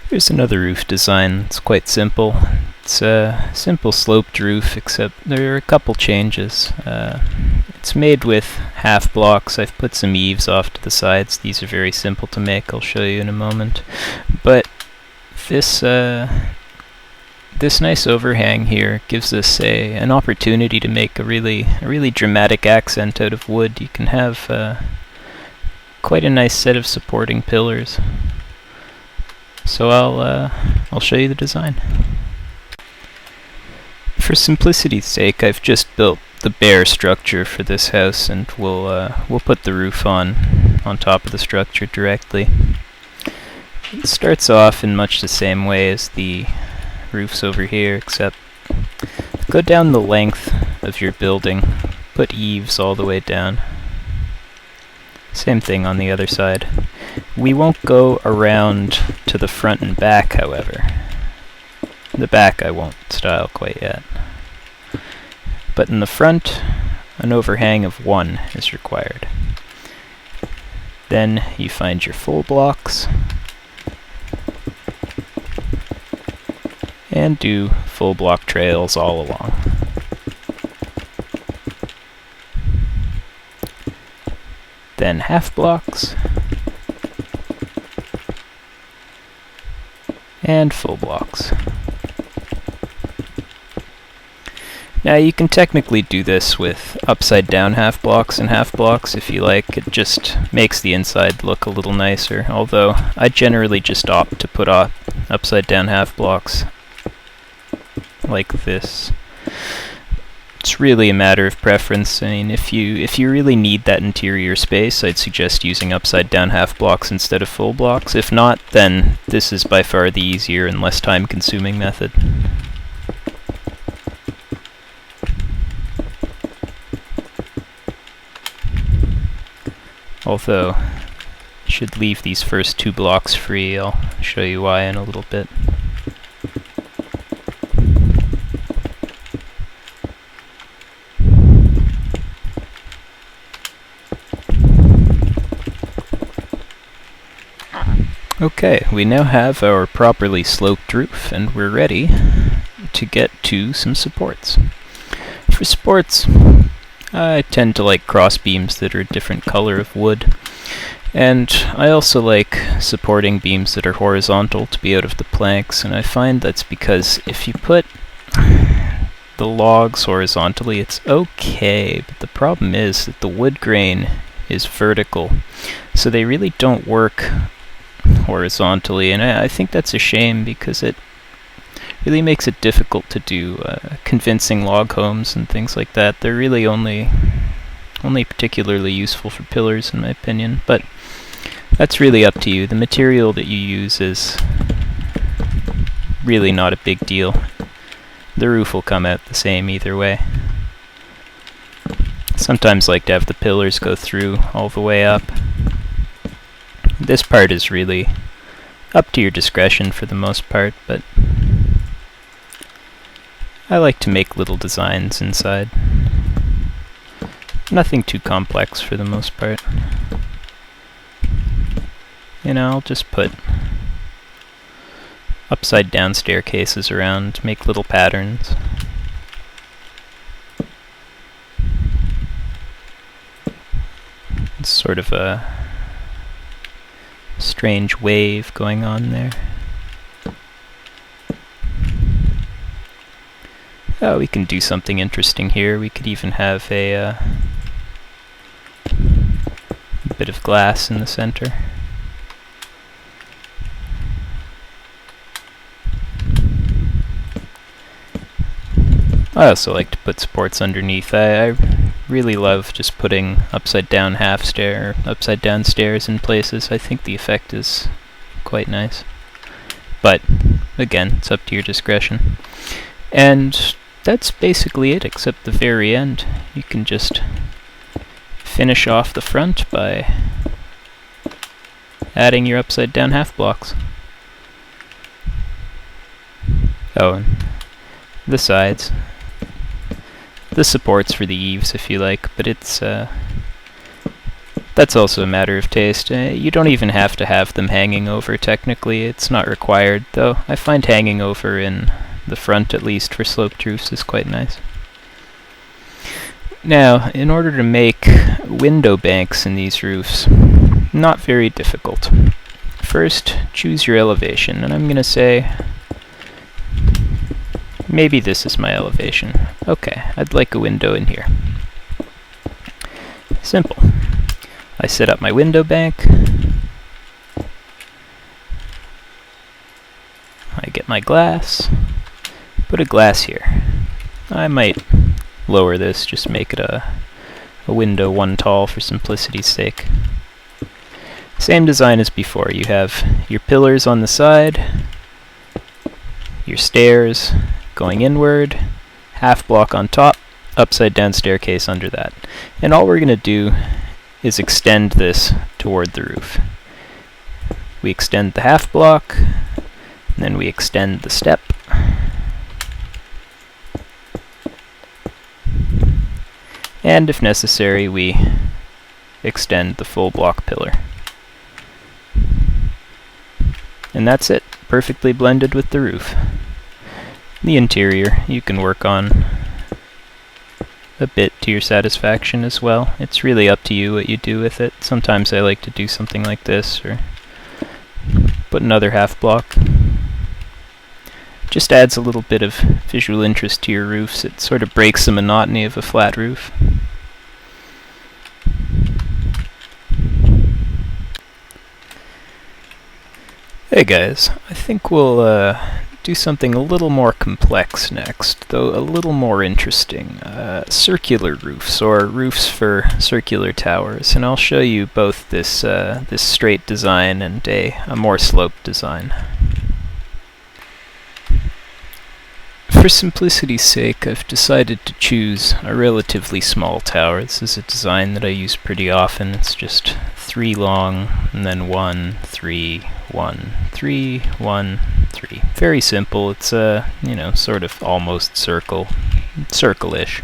Here's another roof design. It's quite simple. It's a simple sloped roof, except there are a couple changes. It's made with half blocks. I've put some eaves off to the sides. These are very simple to make. I'll show you in a moment. But this nice overhang here gives us an opportunity to make a really dramatic accent out of wood. You can have quite a nice set of supporting pillars. So I'll show you the design. For simplicity's sake, I've just built the bare structure for this house, and we'll put the roof on top of the structure directly. It starts off in much the same way as the roofs over here, except go down the length of your building, put eaves all the way down. Same thing on the other side. We won't go around to the front and back, however. The back I won't style quite yet. But in the front, an overhang of 1 is required. Then you find your full blocks, and do full block trails all along. Then half blocks, and full blocks. Now you can technically do this with upside down half blocks and half blocks if you like. It just makes the inside look a little nicer, although I generally just opt to put upside down half blocks like this. It's really a matter of preference. I mean, if you really need that interior space, I'd suggest using upside down half blocks instead of full blocks. If not, then this is by far the easier and less time consuming method. Although, I should leave these first 2 blocks free. I'll show you why in a little bit. Okay, we now have our properly sloped roof, and we're ready to get to some supports. For supports, I tend to like cross beams that are a different color of wood, and I also like supporting beams that are horizontal to be out of the planks, and I find that's because if you put the logs horizontally, it's okay, but the problem is that the wood grain is vertical, so they really don't work horizontally, and I think that's a shame because it really makes it difficult to do convincing log homes and things like that. They're really only particularly useful for pillars in my opinion, but that's really up to you. The material that you use is really not a big deal. The roof will come out the same either way. Sometimes like to have the pillars go through all the way up. This part is really up to your discretion for the most part, but I like to make little designs inside. Nothing too complex for the most part. You know, I'll just put upside down staircases around, make little patterns. It's sort of a strange wave going on there. Oh, we can do something interesting here. We could even have a bit of glass in the center. I also like to put supports underneath. I really love just putting upside down stairs in places. I think the effect is quite nice. But again, it's up to your discretion. And that's basically it, except the very end. You can just finish off the front by adding your upside down half blocks. Oh, and the sides. The supports for the eaves if you like, but it's That's also a matter of taste. You don't even have to have them hanging over technically, it's not required, though I find hanging over in the front, at least for sloped roofs, is quite nice. Now, in order to make window banks in these roofs, not very difficult. First, choose your elevation, and I'm going to say, maybe this is my elevation. Okay, I'd like a window in here. Simple. I set up my window bank. I get my glass. Put a glass here. I might lower this, just make it a window one tall for simplicity's sake. Same design as before. You have your pillars on the side, your stairs going inward, half block on top, upside down staircase under that. And all we're going to do is extend this toward the roof. We extend the half block, and then we extend the step. And if necessary, we extend the full block pillar. And that's it, perfectly blended with the roof. The interior you can work on a bit to your satisfaction as well. It's really up to you what you do with it. Sometimes I like to do something like this, or put another half block. Just adds a little bit of visual interest to your roofs. It sort of breaks the monotony of a flat roof. Hey guys, I think we'll do something a little more complex next, though a little more interesting. Circular roofs, or roofs for circular towers, and I'll show you both this this straight design and a more sloped design. For simplicity's sake, I've decided to choose a relatively small tower. This is a design that I use pretty often. It's just 3 long, and then 1, 3, 1, 3, 1, 3. Very simple. It's sort of almost circle-ish.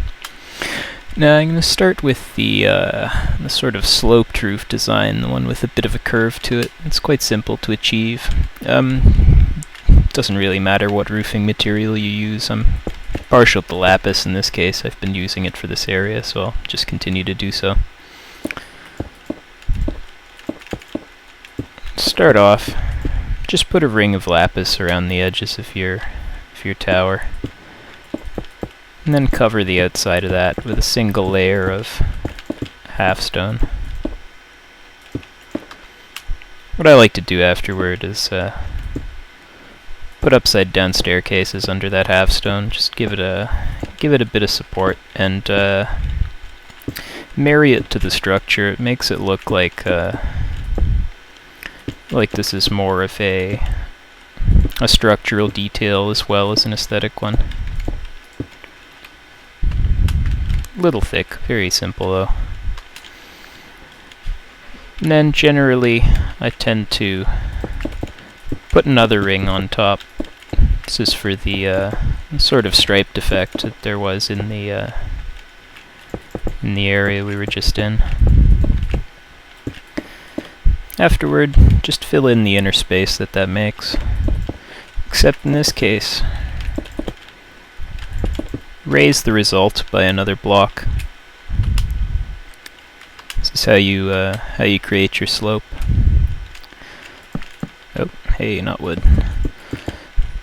Now I'm going to start with the sort of sloped roof design, the one with a bit of a curve to it. It's quite simple to achieve. Doesn't really matter what roofing material you use. I'm partial to lapis in this case. I've been using it for this area, so I'll just continue to do so. Start off, just put a ring of lapis around the edges of your tower, and then cover the outside of that with a single layer of half stone. What I like to do afterward is put upside down staircases under that half stone. Just give it a bit of support and marry it to the structure. It makes it look like this is more of a structural detail as well as an aesthetic one. Little thick, very simple though. And then generally I tend to put another ring on top. This is for the sort of striped effect that there was in the area we were just in. Afterward, just fill in the inner space that makes. Except in this case, raise the result by another block. This is how you create your slope. Oh, hey, not wood.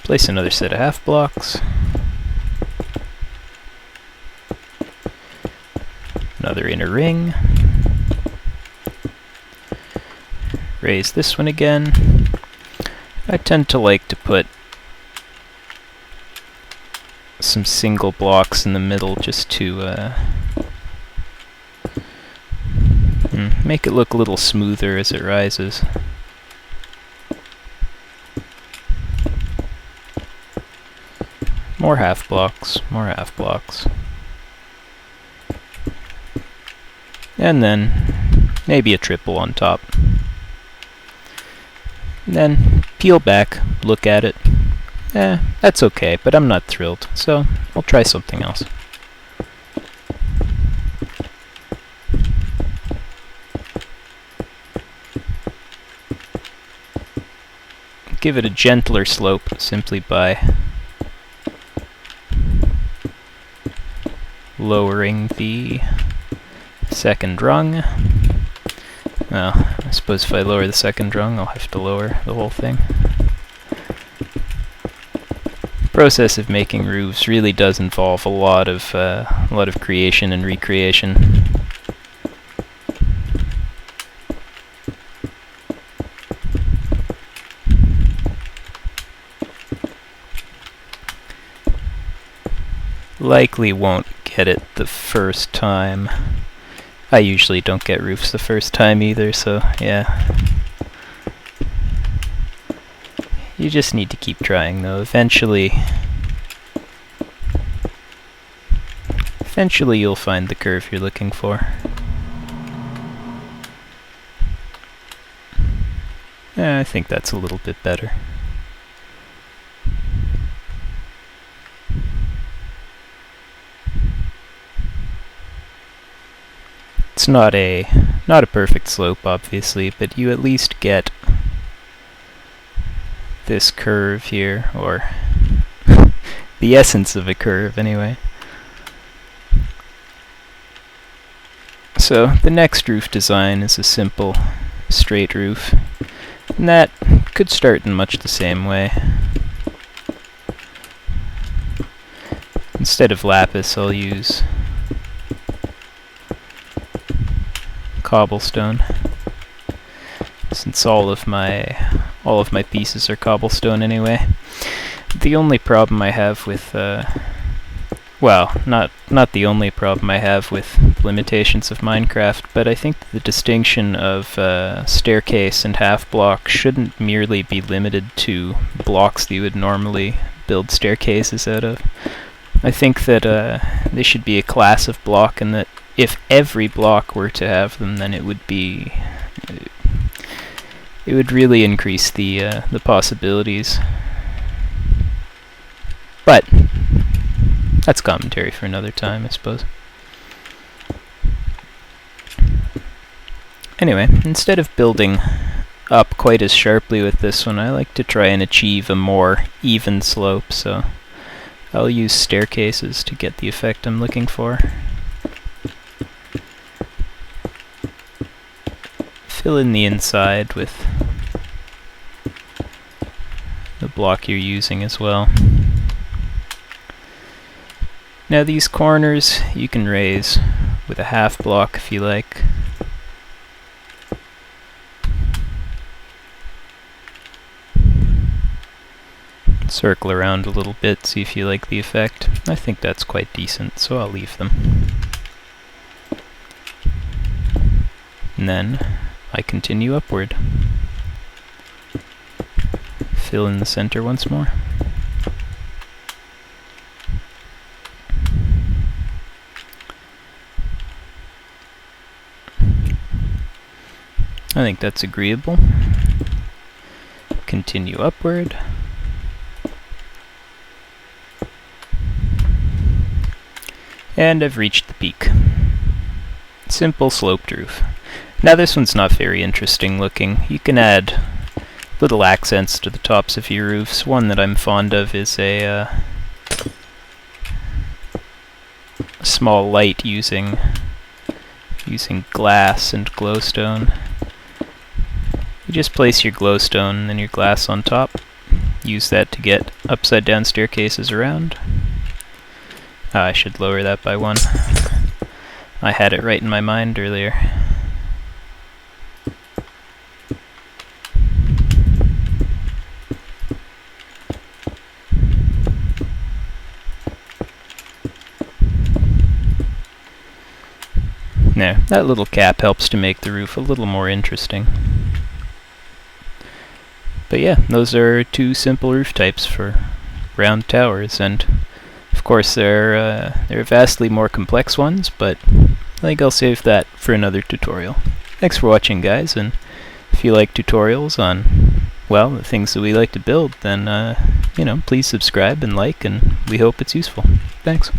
Place another set of half blocks. Another inner ring. Raise this one again. I tend to like to put some single blocks in the middle just to make it look a little smoother as it rises. More half blocks, more half blocks. And then maybe a triple on top. And then peel back, look at it. That's okay, but I'm not thrilled, so I'll try something else. give it a gentler slope simply by lowering the second rung. Well, I suppose if I lower the second rung, I'll have to lower the whole thing. The process of making roofs really does involve a lot of creation and recreation. Likely won't get it the first time. I usually don't get roofs the first time either, so yeah. You just need to keep trying though. Eventually you'll find the curve you're looking for. I think that's a little bit better. It's not a perfect slope, obviously, but you at least get this curve here, or the essence of a curve, anyway. So the next roof design is a simple straight roof, and that could start in much the same way. Instead of lapis, I'll use cobblestone, since all of my pieces are cobblestone anyway. The only problem I have with well, not the only problem I have with limitations of Minecraft, but I think the distinction of staircase and half block shouldn't merely be limited to blocks that you would normally build staircases out of. I think that they should be a class of block, and that if every block were to have them, then it would really increase the possibilities. But that's commentary for another time, I suppose. Anyway, instead of building up quite as sharply with this one, I like to try and achieve a more even slope, so I'll use staircases to get the effect I'm looking for. Fill in the inside with the block you're using as well. Now these corners you can raise with a half block if you like. Circle around a little bit, see if you like the effect. I think that's quite decent, so I'll leave them. And then I continue upward. Fill in the center once more. I think that's agreeable. Continue upward. And I've reached the peak. Simple sloped roof. Now this one's not very interesting looking. You can add little accents to the tops of your roofs. One that I'm fond of is a small light using glass and glowstone. You just place your glowstone and then your glass on top. Use that to get upside down staircases around. I should lower that by 1. I had it right in my mind earlier. There, that little cap helps to make the roof a little more interesting. But yeah, those are 2 simple roof types for round towers, and of course there are vastly more complex ones, but I think I'll save that for another tutorial. Thanks for watching, guys, and if you like tutorials on, well, the things that we like to build, then, please subscribe and like, and we hope it's useful. Thanks.